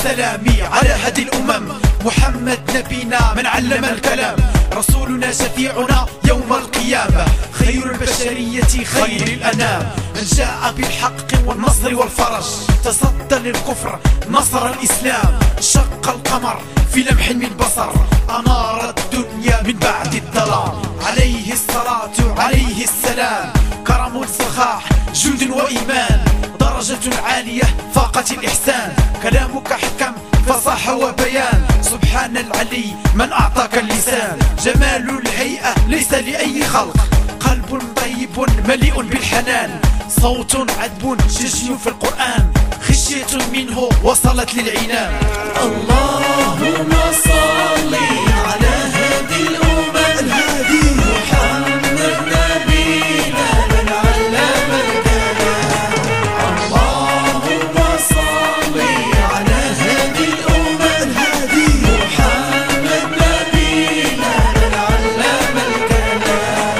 سلامي على هدي الأمم، محمد نبينا من علم الكلام، رسولنا شفيعنا يوم القيامة، خير البشرية خير الأنام، من جاء بالحق والنصر والفرج، تصدى للكفر نصر الإسلام، شق القمر في لمح من بصر، أنار الدنيا من بعد الظلام، عليه الصلاة عليه السلام، كرم سخاح جند وإيمان، درجة عالية فاقت الإحسان، كلامك حكم فصاح وبيان، سبحان العلي من أعطاك اللسان، جمال الهيئة ليس لأي خلق، قلب طيب مليء بالحنان، صوت عذب شجي في القرآن، خشية منه وصلت للعنان. اللهم صل على هادي الأمم الهادي محمد نبينا من علم الكلام. اللهم صل على هادي الأمم الهادي محمد نبينا من علم الكلام.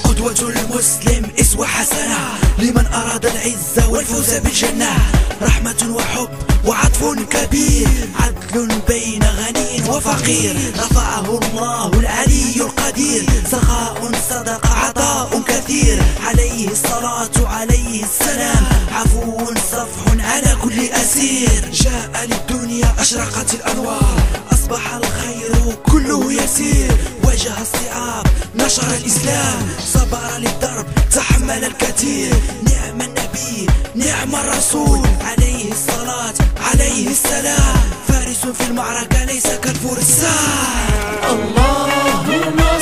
قدوة المسلم أسوة حسنة لمن أراد العزة والفوز بالجنة، رحمة وحب وعطف كبير، عدل بين غني وفقير، رفعه الله العلي القدير، سخاء صدق عطاء كثير، عليه الصلاة عليه السلام، عفو صفح على كل أسير، جاء للدنيا أشرقت الأنوار، أصبح الخير كله يسير، واجه الصعاب نشر الإسلام، صبر للدرب تحمل الكثير، نعم النبي نعم الرسول عليه الصلاة عليه السلام، فارس في المعركة ليس كالفرسان. اللهم